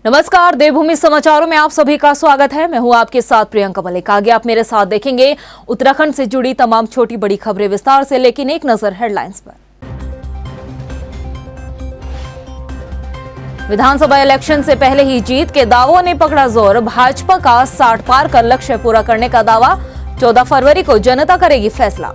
नमस्कार, देवभूमि समाचारों में आप सभी का स्वागत है। मैं हूं आपके साथ प्रियंका मलिक। आगे आप मेरे साथ देखेंगे उत्तराखंड से जुड़ी तमाम छोटी बड़ी खबरें विस्तार से, लेकिन एक नजर हेडलाइंस पर। विधानसभा इलेक्शन से पहले ही जीत के दावों ने पकड़ा जोर। भाजपा का 60 पार का लक्ष्य पूरा करने का दावा। 14 फरवरी को जनता करेगी फैसला।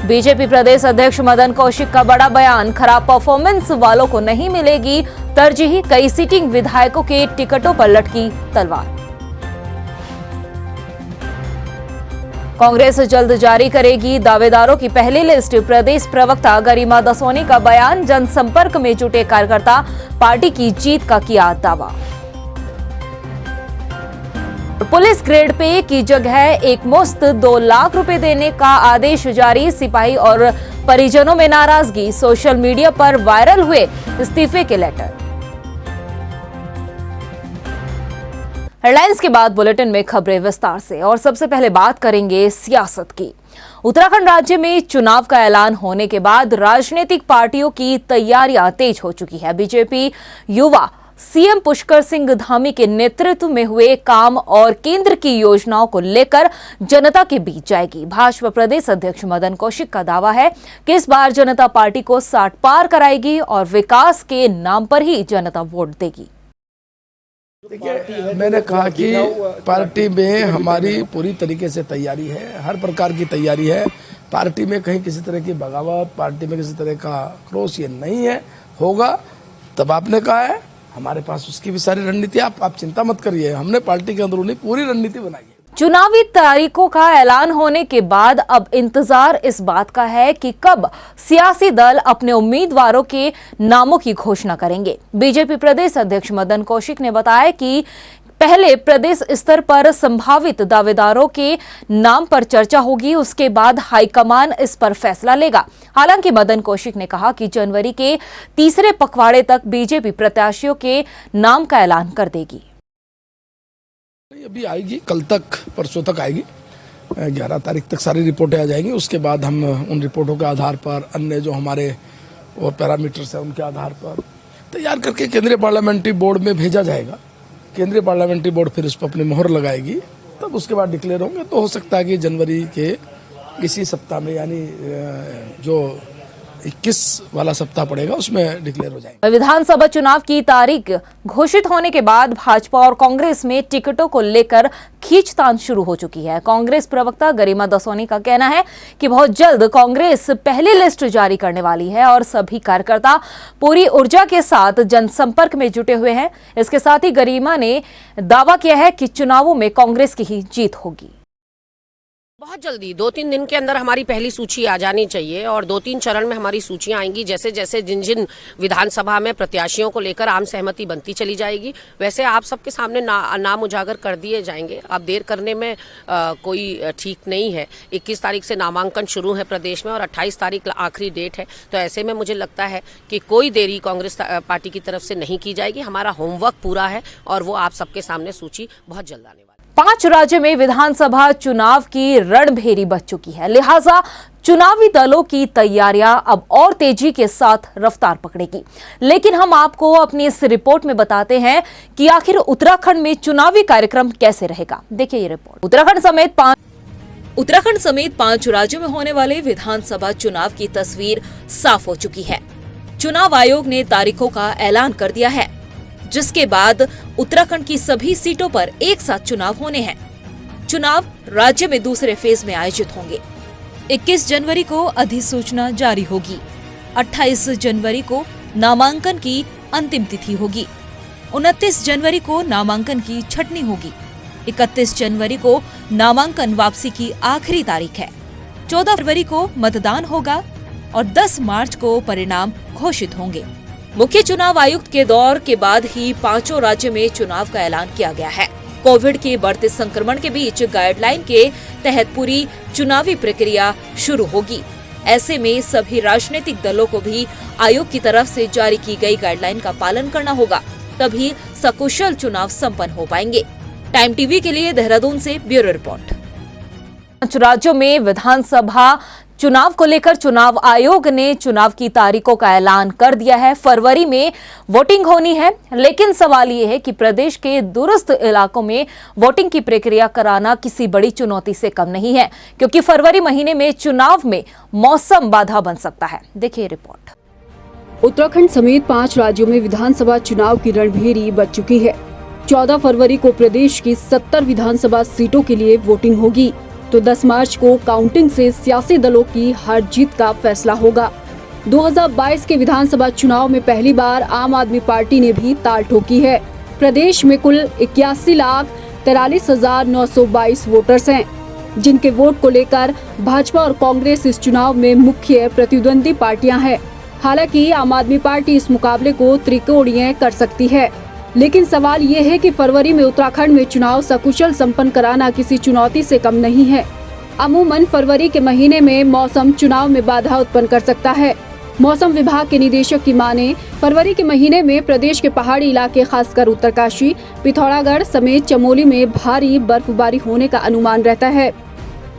बीजेपी प्रदेश अध्यक्ष मदन कौशिक का बड़ा बयान। खराब परफॉर्मेंस वालों को नहीं मिलेगी तरजीह। कई सिटिंग विधायकों के टिकटों पर लटकी तलवार। कांग्रेस जल्द जारी करेगी दावेदारों की पहली लिस्ट। प्रदेश प्रवक्ता गरिमा दसोनी का बयान। जनसंपर्क में जुटे कार्यकर्ता पार्टी की जीत का किया दावा। पुलिस ग्रेड पे की जगह एक मुश्त 2 लाख रुपए देने का आदेश जारी। सिपाही और परिजनों में नाराजगी। सोशल मीडिया पर वायरल हुए इस्तीफे के लेटर। हेडलाइंस के बाद बुलेटिन में खबरें विस्तार से। और सबसे पहले बात करेंगे सियासत की। उत्तराखंड राज्य में चुनाव का ऐलान होने के बाद राजनीतिक पार्टियों की तैयारियां तेज हो चुकी है। बीजेपी युवा सीएम पुष्कर सिंह धामी के नेतृत्व में हुए काम और केंद्र की योजनाओं को लेकर जनता के बीच जाएगी। भाजपा प्रदेश अध्यक्ष मदन कौशिक का दावा है कि इस बार जनता पार्टी को 60 पार कराएगी और विकास के नाम पर ही जनता वोट देगी। देखिए, मैंने कहा कि पार्टी में हमारी पूरी तरीके से तैयारी है, हर प्रकार की तैयारी है। पार्टी में कहीं किसी तरह की बगावत, पार्टी में किसी तरह का क्रोश ये नहीं है। होगा तब आपने कहा है, हमारे पास उसकी भी सारी रणनीति। आप चिंता मत करिए, हमने पार्टी के अंदरूनी पूरी रणनीति बनाई है। चुनावी तारीखों का ऐलान होने के बाद अब इंतजार इस बात का है कि कब सियासी दल अपने उम्मीदवारों के नामों की घोषणा करेंगे। बीजेपी प्रदेश अध्यक्ष मदन कौशिक ने बताया कि पहले प्रदेश स्तर पर संभावित दावेदारों के नाम पर चर्चा होगी, उसके बाद हाईकमान इस पर फैसला लेगा। हालांकि मदन कौशिक ने कहा कि जनवरी के तीसरे पखवाड़े तक बीजेपी प्रत्याशियों के नाम का ऐलान कर देगी। अभी आएगी, कल तक परसों तक आएगी। 11 तारीख तक सारी रिपोर्टें आ जाएंगी। उसके बाद हम उन रिपोर्टों के आधार पर, अन्य जो हमारे वो पैरामीटर्स हैं उनके आधार पर तैयार करके केंद्रीय पार्लियामेंट्री बोर्ड में भेजा जाएगा। केंद्रीय पार्लियामेंट्री बोर्ड फिर उस पर अपनी मोहर लगाएगी, तब उसके बाद डिक्लेयर होंगे। तो हो सकता है कि जनवरी के इसी सप्ताह में, यानी जो 21 वाला सप्ताह पड़ेगा, उसमें डिक्लेयर हो जाएगा। विधानसभा चुनाव की तारीख घोषित होने के बाद भाजपा और कांग्रेस में टिकटों को लेकर खींचतान शुरू हो चुकी है। कांग्रेस प्रवक्ता गरिमा दसोनी का कहना है कि बहुत जल्द कांग्रेस पहली लिस्ट जारी करने वाली है और सभी कार्यकर्ता पूरी ऊर्जा के साथ जनसंपर्क में जुटे हुए हैं। इसके साथ ही गरिमा ने दावा किया है कि चुनावों में कांग्रेस की ही जीत होगी। बहुत जल्दी 2-3 दिन के अंदर हमारी पहली सूची आ जानी चाहिए और 2-3 चरण में हमारी सूचियां आएंगी। जैसे जैसे जिन जिन विधानसभा में प्रत्याशियों को लेकर आम सहमति बनती चली जाएगी, वैसे आप सबके सामने नाम उजागर कर दिए जाएंगे। अब देर करने में कोई ठीक नहीं है। 21 तारीख से नामांकन शुरू है प्रदेश में और 28 तारीख आखिरी डेट है। तो ऐसे में मुझे लगता है कि कोई देरी कांग्रेस पार्टी की तरफ से नहीं की जाएगी। हमारा होमवर्क पूरा है और वो आप सबके सामने सूची बहुत जल्द आने वाली है। 5 राज्यों में विधानसभा चुनाव की रणभेरी बच चुकी है, लिहाजा चुनावी दलों की तैयारियां अब और तेजी के साथ रफ्तार पकड़ेगी। लेकिन हम आपको अपनी इस रिपोर्ट में बताते हैं कि आखिर उत्तराखंड में चुनावी कार्यक्रम कैसे रहेगा। देखिए ये रिपोर्ट। उत्तराखंड समेत 5 राज्यों में होने वाले विधानसभा चुनाव की तस्वीर साफ हो चुकी है। चुनाव आयोग ने तारीखों का ऐलान कर दिया है, जिसके बाद उत्तराखंड की सभी सीटों पर एक साथ चुनाव होने हैं। चुनाव राज्य में दूसरे फेज में आयोजित होंगे। 21 जनवरी को अधिसूचना जारी होगी। 28 जनवरी को नामांकन की अंतिम तिथि होगी। 29 जनवरी को नामांकन की छटनी होगी। 31 जनवरी को नामांकन वापसी की आखिरी तारीख है। 14 फरवरी को मतदान होगा और 10 मार्च को परिणाम घोषित होंगे। मुख्य चुनाव आयुक्त के दौर के बाद ही 5 राज्यों में चुनाव का ऐलान किया गया है। कोविड के बढ़ते संक्रमण के बीच गाइडलाइन के तहत पूरी चुनावी प्रक्रिया शुरू होगी। ऐसे में सभी राजनीतिक दलों को भी आयोग की तरफ से जारी की गई गाइडलाइन का पालन करना होगा, तभी सकुशल चुनाव संपन्न हो पाएंगे। टाइम टीवी के लिए देहरादून से ब्यूरो रिपोर्ट। 5 राज्यों में विधानसभा चुनाव को लेकर चुनाव आयोग ने चुनाव की तारीखों का ऐलान कर दिया है। फरवरी में वोटिंग होनी है, लेकिन सवाल ये है कि प्रदेश के दूरस्थ इलाकों में वोटिंग की प्रक्रिया कराना किसी बड़ी चुनौती से कम नहीं है, क्योंकि फरवरी महीने में चुनाव में मौसम बाधा बन सकता है। देखिए रिपोर्ट। उत्तराखंड समेत 5 राज्यों में विधानसभा चुनाव की रणभेरी बज चुकी है। 14 फरवरी को प्रदेश की 70 विधानसभा सीटों के लिए वोटिंग होगी, तो 10 मार्च को काउंटिंग से सियासी दलों की हार जीत का फैसला होगा। 2022 के विधानसभा चुनाव में पहली बार आम आदमी पार्टी ने भी ताल ठोकी है। प्रदेश में कुल 81,43,922 वोटर्स हैं, जिनके वोट को लेकर भाजपा और कांग्रेस इस चुनाव में मुख्य प्रतिद्वंदी पार्टियां हैं। हालांकि आम आदमी पार्टी इस मुकाबले को त्रिकोणीय कर सकती है, लेकिन सवाल ये है कि फरवरी में उत्तराखंड में चुनाव सकुशल संपन्न कराना किसी चुनौती से कम नहीं है। अमूमन फरवरी के महीने में मौसम चुनाव में बाधा उत्पन्न कर सकता है। मौसम विभाग के निदेशक की माने, फरवरी के महीने में प्रदेश के पहाड़ी इलाके खासकर उत्तरकाशी, पिथौरागढ़ समेत चमोली में भारी बर्फबारी होने का अनुमान रहता है।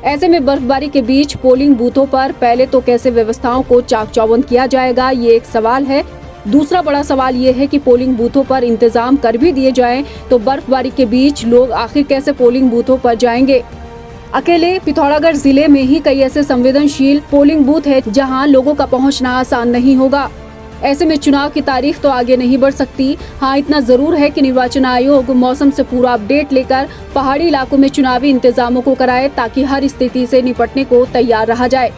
ऐसे में बर्फबारी के बीच पोलिंग बूथों पर पहले तो कैसे व्यवस्थाओं को चाक चौबंद किया जाएगा, ये एक सवाल है। दूसरा बड़ा सवाल ये है कि पोलिंग बूथों पर इंतजाम कर भी दिए जाएं तो बर्फबारी के बीच लोग आखिर कैसे पोलिंग बूथों पर जाएंगे। अकेले पिथौरागढ़ जिले में ही कई ऐसे संवेदनशील पोलिंग बूथ है जहां लोगों का पहुंचना आसान नहीं होगा। ऐसे में चुनाव की तारीख तो आगे नहीं बढ़ सकती। हाँ, इतना जरूर है कि निर्वाचन आयोग मौसम से पूरा अपडेट लेकर पहाड़ी इलाकों में चुनावी इंतजामों को कराए, ताकि हर स्थिति से निपटने को तैयार रहा जाए।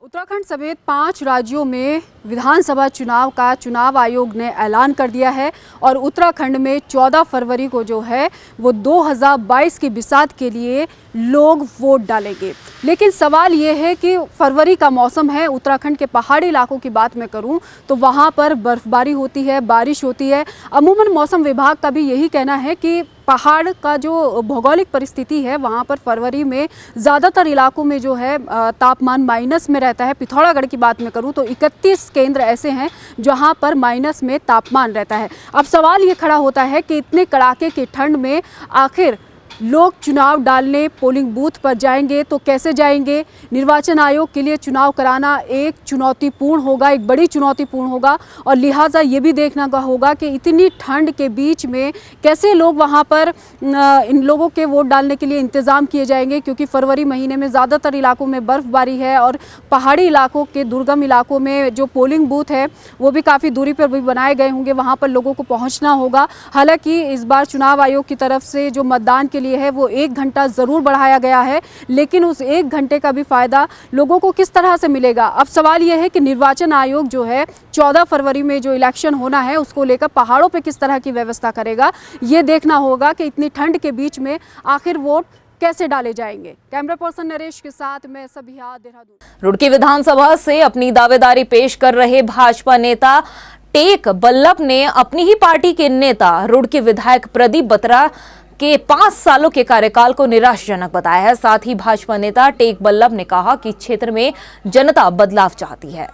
उत्तराखंड समेत 5 राज्यों में विधानसभा चुनाव का चुनाव आयोग ने ऐलान कर दिया है और उत्तराखंड में 14 फरवरी को जो है वो 2022 की बिसात के लिए लोग वोट डालेंगे। लेकिन सवाल ये है कि फरवरी का मौसम है, उत्तराखंड के पहाड़ी इलाकों की बात मैं करूं तो वहां पर बर्फबारी होती है, बारिश होती है। अमूमन मौसम विभाग का भी यही कहना है कि पहाड़ का जो भौगोलिक परिस्थिति है वहां पर फरवरी में ज़्यादातर इलाकों में जो है तापमान माइनस में रहता है। पिथौरागढ़ की बात मैं करूं तो 31 केंद्र ऐसे हैं जहां पर माइनस में तापमान रहता है। अब सवाल ये खड़ा होता है कि इतने कड़ाके की ठंड में आखिर लोग चुनाव डालने पोलिंग बूथ पर जाएंगे तो कैसे जाएंगे। निर्वाचन आयोग के लिए चुनाव कराना एक चुनौतीपूर्ण होगा, एक बड़ी चुनौतीपूर्ण होगा, और लिहाजा ये भी देखना होगा कि इतनी ठंड के बीच में कैसे लोग वहां पर इन लोगों के वोट डालने के लिए इंतज़ाम किए जाएंगे, क्योंकि फरवरी महीने में ज़्यादातर इलाकों में बर्फबारी है और पहाड़ी इलाकों के दुर्गम इलाकों में जो पोलिंग बूथ है वो भी काफ़ी दूरी पर भी बनाए गए होंगे, वहाँ पर लोगों को पहुँचना होगा। हालाँकि इस बार चुनाव आयोग की तरफ से जो मतदान के है वो 1 घंटा जरूर बढ़ाया गया है, लेकिन उस 1 घंटे का भी फायदा लोगों को किस तरह से मिलेगा। अब सवाल यह है कि निर्वाचन आयोग जो है 14 फरवरी में जो इलेक्शन होना है उसको लेकर पहाड़ों पे किस तरह की व्यवस्था करेगा, ये देखना होगा कि इतनी ठंड के बीच में आखिर वोट कैसे डाले जाएंगे। कैमरा पर्सन नरेश के साथ मैं सबिहा, देहरादून। रुड़की विधानसभा से अपनी दावेदारी पेश कर रहे भाजपा नेता टेक बल्लभ ने अपनी ही पार्टी के नेता रुड़की विधायक प्रदीप बत्रा के 5 सालों के कार्यकाल को निराशाजनक बताया है। साथ ही भाजपा नेता टेक बल्लभ ने कहा कि क्षेत्र में जनता बदलाव चाहती है।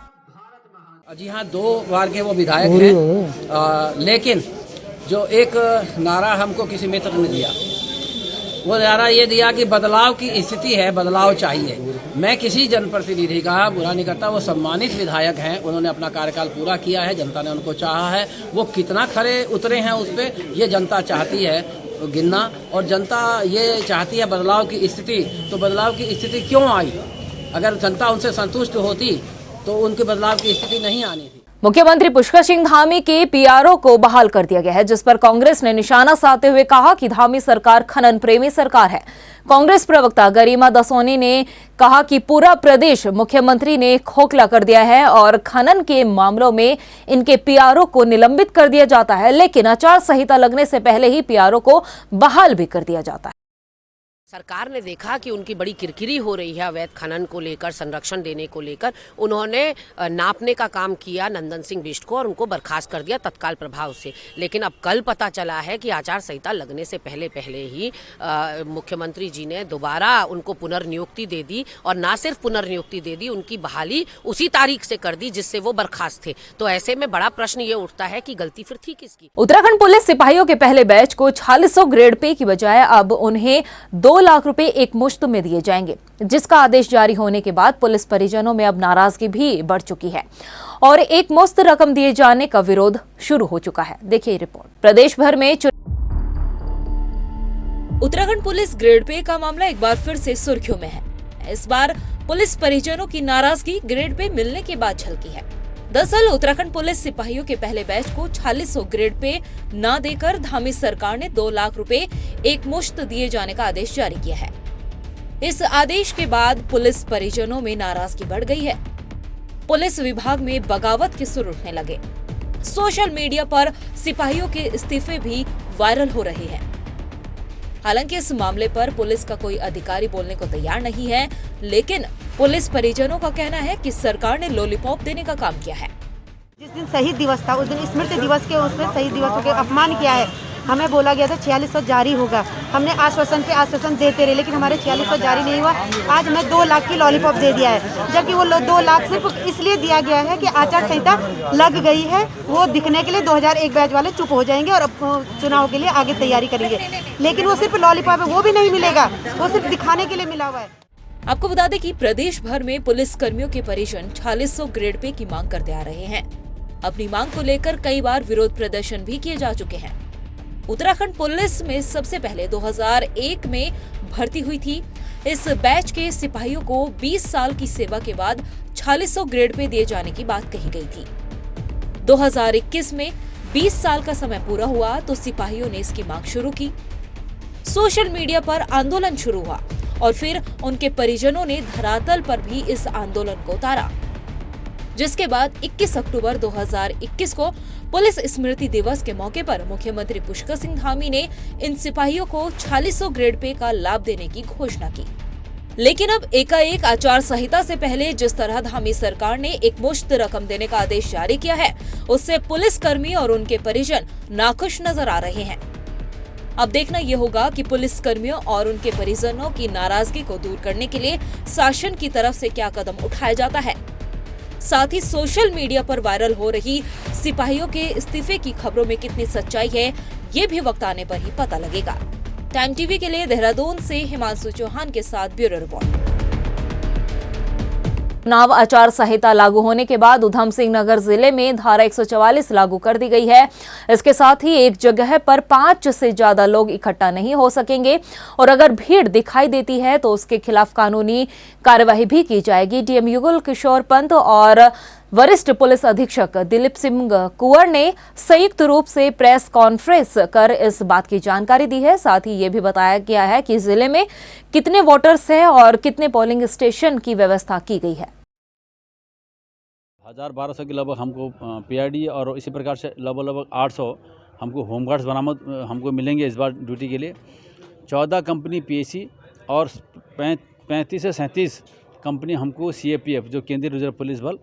जी हाँ, 2 बार के वो विधायक हैं, लेकिन जो एक नारा हमको किसी मित्र ने दिया, वो नारा ये दिया कि बदलाव की स्थिति है, बदलाव चाहिए। मैं किसी जनप्रतिनिधि का बुरा नहीं करता, वो सम्मानित विधायक हैं, उन्होंने अपना कार्यकाल पूरा किया है, जनता ने उनको चाहा है। वो कितना खरे उतरे हैं उस पर, ये जनता चाहती है गिनना, और जनता ये चाहती है बदलाव की स्थिति। तो बदलाव की स्थिति क्यों आई? अगर जनता उनसे संतुष्ट होती तो उनके बदलाव की स्थिति नहीं आनी थी। मुख्यमंत्री पुष्कर सिंह धामी के पीआरओ को बहाल कर दिया गया है, जिस पर कांग्रेस ने निशाना साधते हुए कहा कि धामी सरकार खनन प्रेमी सरकार है। कांग्रेस प्रवक्ता गरिमा दसोनी ने कहा कि पूरा प्रदेश मुख्यमंत्री ने खोखला कर दिया है और खनन के मामलों में इनके पीआरओ को निलंबित कर दिया जाता है, लेकिन आचार संहिता लगने से पहले ही पीआरओ को बहाल भी कर दिया जाता है। सरकार ने देखा कि उनकी बड़ी किरकिरी हो रही है अवैध खनन को लेकर, संरक्षण देने को लेकर, उन्होंने नापने का काम किया नंदन सिंह बिष्ट को और उनको बर्खास्त कर दिया तत्काल प्रभाव से। लेकिन अब कल पता चला है कि आचार संहिता लगने से पहले ही मुख्यमंत्री जी ने दोबारा उनको पुनर्नियुक्ति दे दी, और ना सिर्फ पुनर्नियुक्ति दे दी, उनकी बहाली उसी तारीख से कर दी जिससे वो बर्खास्त थे। तो ऐसे में बड़ा प्रश्न ये उठता है कि गलती फिर थी किसकी। उत्तराखंड पुलिस सिपाहियों के पहले बैच को 4600 ग्रेड पे की बजाय अब उन्हें 2 लाख रुपए एक मुश्त में दिए जाएंगे, जिसका आदेश जारी होने के बाद पुलिस परिजनों में अब नाराजगी भी बढ़ चुकी है और एक मुश्त रकम दिए जाने का विरोध शुरू हो चुका है। देखिए रिपोर्ट। प्रदेश भर में उत्तराखंड पुलिस ग्रेड पे का मामला एक बार फिर से सुर्खियों में है। इस बार पुलिस परिजनों की नाराजगी ग्रेड पे मिलने के बाद झलकी है। दरअसल उत्तराखंड पुलिस सिपाहियों के पहले बैच को 4600 ग्रेड पे न देकर धामी सरकार ने 2 लाख रुपए एक मुश्त दिए जाने का आदेश जारी किया है। इस आदेश के बाद पुलिस परिजनों में नाराजगी बढ़ गई है। पुलिस विभाग में बगावत के सुर उठने लगे। सोशल मीडिया पर सिपाहियों के इस्तीफे भी वायरल हो रहे हैं। हालांकि इस मामले पर पुलिस का कोई अधिकारी बोलने को तैयार नहीं है, लेकिन पुलिस परिजनों का कहना है कि सरकार ने लॉलीपॉप देने का काम किया है। जिस दिन शहीद दिवस था उस दिन स्मृति दिवस के उसमें शहीद दिवसों के अपमान किया है। हमें बोला गया था 4600 जारी होगा, हमने आश्वासन पे आश्वासन देते रहे, लेकिन हमारे 4600 जारी नहीं हुआ। आज हमें 2 लाख की लॉलीपॉप दे दिया है, जबकि वो 2 लाख सिर्फ इसलिए दिया गया है कि आचार संहिता लग गई है, वो दिखने के लिए 2001 बैच वाले चुप हो जाएंगे और चुनाव के लिए आगे तैयारी करेंगे। लेकिन वो सिर्फ लॉलीपॉप है, वो भी नहीं मिलेगा, वो सिर्फ दिखाने के लिए मिला हुआ है। आपको बता दें कि प्रदेश भर में पुलिस कर्मियों के परिजन 4600 ग्रेड पे की मांग करते आ रहे हैं। अपनी मांग को लेकर कई बार विरोध प्रदर्शन भी किए जा चुके हैं। उत्तराखंड पुलिस में सबसे पहले 2001 में भर्ती हुई थी। इस बैच के सिपाहियों को 20 साल की सेवा के बाद 4600 ग्रेड पे दिए जाने की बात कही गई थी। 2021 में 20 साल का समय पूरा हुआ तो सिपाहियों ने इसकी मांग शुरू की। सोशल मीडिया पर आंदोलन शुरू हुआ और फिर उनके परिजनों ने धरातल पर भी इस आंदोलन को उतारा, जिसके बाद 21 अक्टूबर 2021 को पुलिस स्मृति दिवस के मौके पर मुख्यमंत्री पुष्कर सिंह धामी ने इन सिपाहियों को 4600 ग्रेड पे का लाभ देने की घोषणा की। लेकिन अब एकाएक आचार संहिता से पहले जिस तरह धामी सरकार ने एक मुश्त रकम देने का आदेश जारी किया है, उससे पुलिसकर्मी और उनके परिजन नाखुश नजर आ रहे हैं। अब देखना यह होगा कि पुलिस कर्मियों और उनके परिजनों की नाराजगी को दूर करने के लिए शासन की तरफ से क्या कदम उठाया जाता है। साथ ही सोशल मीडिया पर वायरल हो रही सिपाहियों के इस्तीफे की खबरों में कितनी सच्चाई है, ये भी वक्त आने पर ही पता लगेगा। टाइम टीवी के लिए देहरादून से हिमांशु चौहान के साथ ब्यूरो रिपोर्ट। चुनाव आचार संहिता लागू होने के बाद उधम सिंह नगर जिले में धारा 144 लागू कर दी गई है। इसके साथ ही एक जगह पर 5 से ज्यादा लोग इकट्ठा नहीं हो सकेंगे और अगर भीड़ दिखाई देती है तो उसके खिलाफ कानूनी कार्यवाही भी की जाएगी। डीएम युगल किशोर पंत और वरिष्ठ पुलिस अधीक्षक दिलीप सिंह कुंवर ने संयुक्त रूप से प्रेस कॉन्फ्रेंस कर इस बात की जानकारी दी है। साथ ही ये भी बताया गया है कि जिले में कितने वोटर्स हैं और कितने पोलिंग स्टेशन की व्यवस्था की गई है। 1200 के लगभग हमको पीआरडी और इसी प्रकार से लगभग 800 हमको होमगार्ड्स बरामद हमको मिलेंगे इस बार ड्यूटी के लिए। 14 कंपनी पीएसी और 35 से 37 कंपनी हमको सीएपीएफ जो केंद्रीय रिजर्व पुलिस बल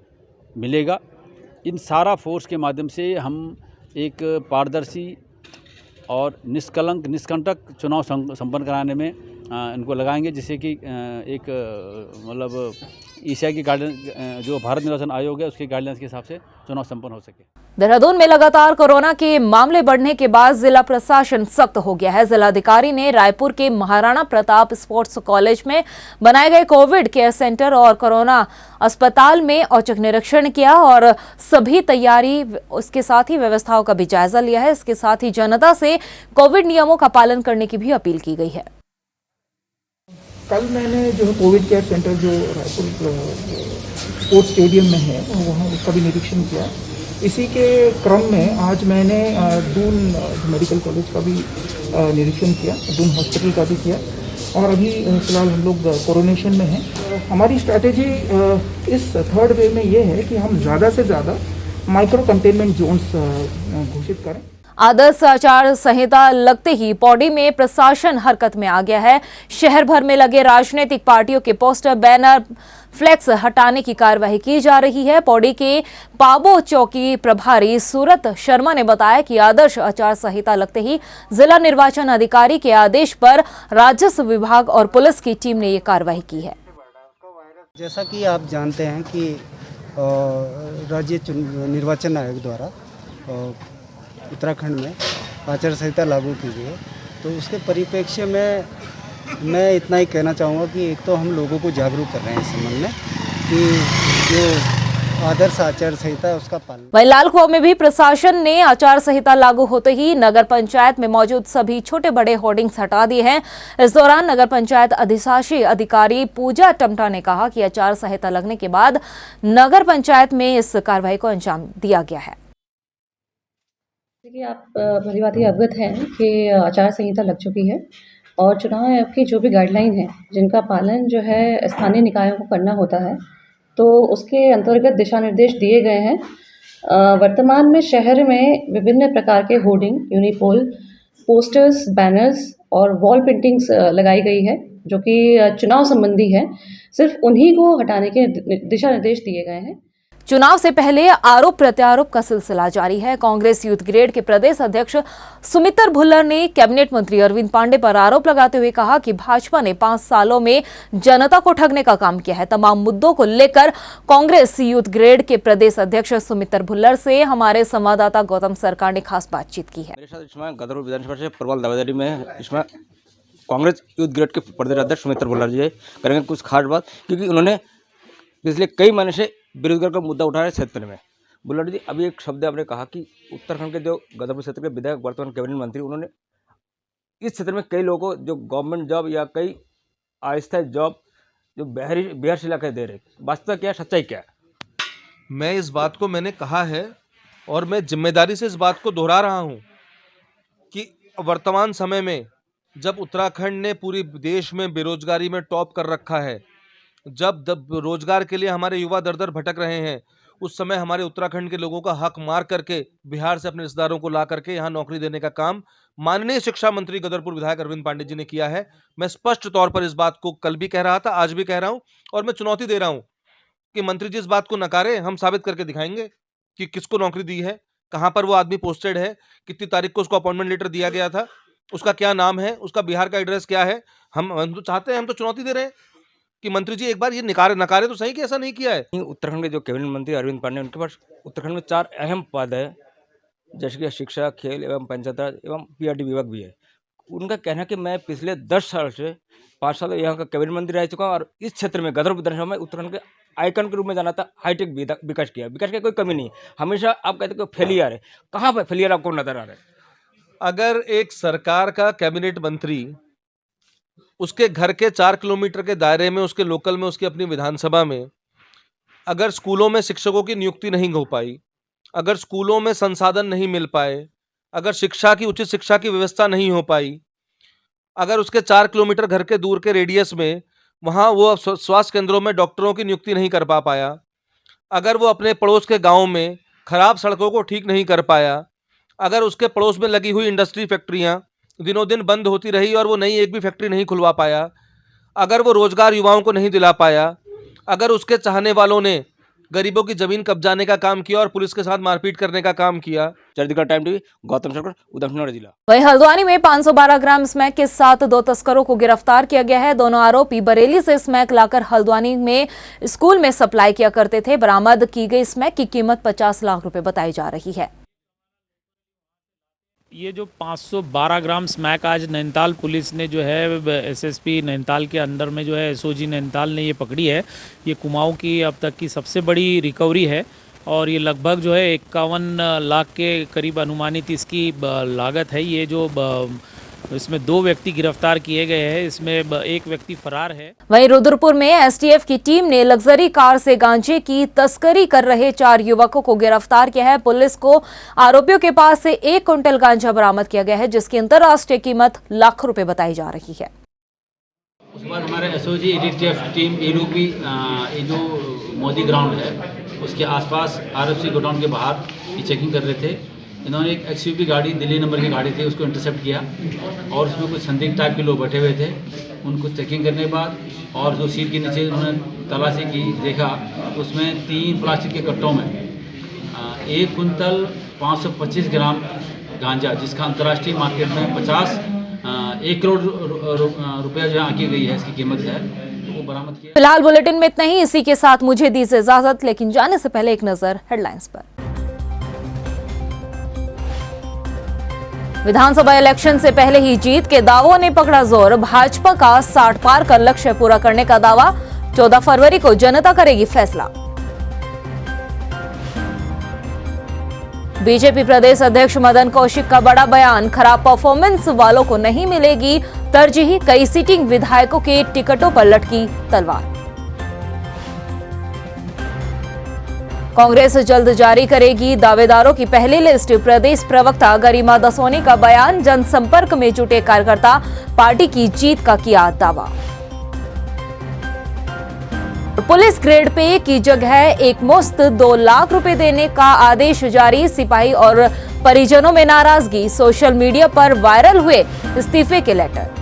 मिलेगा। इन सारा फोर्स के माध्यम से हम एक पारदर्शी और निष्कलंक निष्कंटक चुनाव संपन्न कराने में इनको लगाएंगे, जिससे कि एक मतलब ईसीआई की गाइडलाइन जो भारत निर्वाचन आयोग है उसके गाइडलाइंस के हिसाब से चुनाव संपन्न हो सके। देहरादून में लगातार कोरोना के मामले बढ़ने के बाद जिला प्रशासन सख्त हो गया है। जिलाधिकारी ने रायपुर के महाराणा प्रताप स्पोर्ट्स कॉलेज में बनाए गए कोविड केयर सेंटर और कोरोना अस्पताल में औचक निरीक्षण किया और सभी तैयारी उसके साथ ही व्यवस्थाओं का भी जायजा लिया है। इसके साथ ही जनता से कोविड नियमों का पालन करने की भी अपील की गई है। कल मैंने जो कोविड केयर सेंटर जो रायपुर स्पोर्ट्स स्टेडियम में है वहाँ उसका भी निरीक्षण किया। इसी के क्रम में आज मैंने दून मेडिकल कॉलेज का भी निरीक्षण किया, दून हॉस्पिटल का भी किया और अभी फिलहाल हम लोग कोरोनेशन में हैं। हमारी स्ट्रैटेजी इस थर्ड वेव में ये है कि हम ज़्यादा से ज़्यादा माइक्रो कंटेनमेंट जोन्स घोषित करें। आदर्श आचार संहिता लगते ही पौड़ी में प्रशासन हरकत में आ गया है। शहर भर में लगे राजनीतिक पार्टियों के पोस्टर, बैनर, फ्लैक्स हटाने की कार्यवाही की जा रही है। पौड़ी के पाबो चौकी प्रभारी सूरत शर्मा ने बताया कि आदर्श आचार संहिता लगते ही जिला निर्वाचन अधिकारी के आदेश पर राजस्व विभाग और पुलिस की टीम ने ये कार्यवाही की है। जैसा कि आप जानते हैं कि राज्य निर्वाचन आयोग द्वारा उत्तराखंड में आचार संहिता लागू की गई है, तो उसके परिप्रेक्ष्य में मैं इतना ही कहना चाहूँगा कि एक तो हम लोगों को जागरूक कर रहे हैं इस संबंध में कि जो आदर्श आचार संहिता है उसका पालन। वहीं लाल कुआं में भी प्रशासन ने आचार संहिता लागू होते ही नगर पंचायत में मौजूद सभी छोटे बड़े होर्डिंग्स हटा दिए हैं। इस दौरान नगर पंचायत अधिशासी अधिकारी पूजा टमटा ने कहा कि आचार संहिता लगने के बाद नगर पंचायत में इस कार्रवाई को अंजाम दिया गया है। देखिए, आप भली भांति अवगत हैं कि आचार संहिता लग चुकी है और चुनाव आयोग की जो भी गाइडलाइन है जिनका पालन जो है स्थानीय निकायों को करना होता है, तो उसके अंतर्गत दिशा निर्देश दिए गए हैं। वर्तमान में शहर में विभिन्न प्रकार के होर्डिंग, यूनिपोल, पोस्टर्स, बैनर्स और वॉल पेंटिंग्स लगाई गई है जो कि चुनाव संबंधी है। सिर्फ उन्हीं को हटाने के दिशा निर्देश दिए गए हैं। चुनाव से पहले आरोप प्रत्यारोप का सिलसिला जारी है। कांग्रेस यूथ ग्रेड के प्रदेश अध्यक्ष सुमित्र भुल्लर ने कैबिनेट मंत्री अरविंद पांडे पर आरोप लगाते हुए कहा कि भाजपा ने 5 सालों में जनता को ठगने का काम किया है। तमाम मुद्दों को लेकर कांग्रेस यूथ ग्रेड के प्रदेश अध्यक्ष सुमित्र भुल्लर से हमारे संवाददाता गौतम सरकार ने खास बातचीत की है। मेरे साथ इसमें गदरपुर विधानसभा से प्रबल दावेदारी में इसमें कांग्रेस यूथ ग्रेड के प्रदेश अध्यक्ष सुमित्र भुल्लर जी करेंगे कुछ खास बात, क्योंकि उन्होंने पिछले कई महीने से बेरोजगार का मुद्दा उठा रहे क्षेत्र में। भुल्लर जी, अभी एक शब्द आपने कहा कि उत्तराखंड के जो गदरपुर क्षेत्र के विधायक वर्तमान कैबिनेट मंत्री, उन्होंने इस क्षेत्र में कई लोगों को जो गवर्नमेंट जॉब या कई अस्थायी जॉब जो बिहार से लाकर दे रहे, वास्तव क्या सच्चाई क्या है? मैं इस बात को मैंने कहा है और मैं जिम्मेदारी से इस बात को दोहरा रहा हूं कि वर्तमान समय में जब उत्तराखंड ने पूरी देश में बेरोजगारी में टॉप कर रखा है, जब रोजगार के लिए हमारे युवा दर दर भटक रहे हैं, उस समय हमारे उत्तराखंड के लोगों का हक मार करके बिहार से अपने रिश्तेदारों को ला करके यहाँ नौकरी देने का काम माननीय शिक्षा मंत्री गदरपुर विधायक अरविंद पांडे जी ने किया है। मैं स्पष्ट तौर पर इस बात को कल भी कह रहा था, आज भी कह रहा हूं और मैं चुनौती दे रहा हूं कि मंत्री जी इस बात को नकारे, हम साबित करके दिखाएंगे कि किसको नौकरी दी है, कहाँ पर वो आदमी पोस्टेड है, कितनी तारीख को उसको अपॉइंटमेंट लेटर दिया गया था, उसका क्या नाम है, उसका बिहार का एड्रेस क्या है। हम तो चाहते हैं, हम तो चुनौती दे रहे हैं कि मंत्री जी एक बार ये नकारे तो सही कि ऐसा नहीं किया है। उत्तराखंड के जो कैबिनेट मंत्री अरविंद पांडे, उनके पास उत्तराखंड में 4 अहम पद है, जैसे कि शिक्षा, खेल एवं पंचायत राज एवं पीआरडी विभाग भी है। उनका कहना है कि मैं पिछले 10 साल से 5 साल यहाँ का कैबिनेट मंत्री रह चुका हूँ और इस क्षेत्र में गदरपुर विधानसभा में उत्तराखंड के आइकन के रूप में जाना था। हाईटेक विकास किया, विकास की कोई कमी नहीं। हमेशा आप कहते हो फेलियर है, कहाँ पर फेलियर आपको नजर आ रहा है? अगर एक सरकार का कैबिनेट मंत्री उसके घर के 4 किलोमीटर के दायरे में, उसके लोकल में, उसकी अपनी विधानसभा में अगर स्कूलों में शिक्षकों की नियुक्ति नहीं हो पाई, अगर स्कूलों में संसाधन नहीं मिल पाए, अगर शिक्षा की उचित शिक्षा की व्यवस्था नहीं हो पाई, अगर उसके 4 किलोमीटर घर के दूर के रेडियस में वहाँ वो स्वास्थ्य केंद्रों में डॉक्टरों की नियुक्ति नहीं कर पाया, अगर वो अपने पड़ोस के गाँव में खराब सड़कों को ठीक नहीं कर पाया, अगर उसके पड़ोस में लगी हुई इंडस्ट्री फैक्ट्रियाँ दिनों दिन बंद होती रही और वो नई एक भी फैक्ट्री नहीं खुलवा पाया, अगर वो रोजगार युवाओं को नहीं दिला पाया, अगर उसके चाहने वालों ने गरीबों की जमीन कब्जाने का काम किया और पुलिस के साथ मारपीट करने का काम किया। चंडीगढ़ टाइम टीवी, गौतम सरकार, उधमसिंह जिला। वहीं हल्द्वानी में 512 ग्राम स्मैक के साथ 2 तस्करों को गिरफ्तार किया गया है। दोनों आरोपी बरेली से स्मैक लाकर हल्द्वानी में स्कूल में सप्लाई किया करते थे। बरामद की गई स्मैक की कीमत 50 लाख रुपए बताई जा रही है। ये जो 512 ग्राम स्मैक आज नैनीताल पुलिस ने जो है एसएसपी नैनीताल के अंदर में जो है एसओजी नैनीताल ने ये पकड़ी है। ये कुमाऊं की अब तक की सबसे बड़ी रिकवरी है और ये लगभग जो है 51 लाख के करीब अनुमानित इसकी लागत है। ये जो इसमें 2 व्यक्ति गिरफ्तार किए गए हैं, इसमें एक व्यक्ति फरार है। वहीं रुद्रपुर में एसटीएफ की टीम ने लग्जरी कार से गांजे की तस्करी कर रहे 4 युवकों को गिरफ्तार किया है। पुलिस को आरोपियों के पास से 1 क्विंटल गांजा बरामद किया गया है, जिसकी अंतर्राष्ट्रीय कीमत लाख रुपए बताई जा रही है। उसके बाद हमारे एसओजी एडीटीएफ टीम एरूपी ये जो मोदी ग्राउंड है उसके आसपास आरएफसी गोडाउन के बाहर ये चेकिंग कर रहे थे। इन्होंने एक एक्सयूवी गाड़ी, दिल्ली नंबर की गाड़ी थी, उसको इंटरसेप्ट किया और उसमें कुछ संदिग्ध टाइप के लोग बैठे हुए थे। उनको चेकिंग करने के बाद और जो सीट के नीचे उन्होंने तलाशी की, देखा तो उसमें 3 प्लास्टिक के कट्टों में 1 कुंटल 525 ग्राम गांजा, जिसका अंतर्राष्ट्रीय मार्केट में 1 करोड़ रुपया जो आंकी गई है, इसकी कीमत है, तो वो बरामद किया। फिलहाल बुलेटिन में इतना ही। इसी के साथ मुझे दीजिए इजाजत, लेकिन जाने से पहले एक नजर हेडलाइंस पर। विधानसभा इलेक्शन से पहले ही जीत के दावों ने पकड़ा जोर। भाजपा का 60 पार का लक्ष्य पूरा करने का दावा। 14 फरवरी को जनता करेगी फैसला। बीजेपी प्रदेश अध्यक्ष मदन कौशिक का बड़ा बयान। खराब परफॉर्मेंस वालों को नहीं मिलेगी तरजीह। कई सिटिंग विधायकों के टिकटों पर लटकी तलवार। कांग्रेस जल्द जारी करेगी दावेदारों की पहली लिस्ट। प्रदेश प्रवक्ता गरिमा दसोनी का बयान। जनसंपर्क में जुटे कार्यकर्ता पार्टी की जीत का किया दावा। पुलिस ग्रेड पे की जगह एक मुश्त 2 लाख रुपए देने का आदेश जारी। सिपाही और परिजनों में नाराजगी। सोशल मीडिया पर वायरल हुए इस्तीफे के लेटर।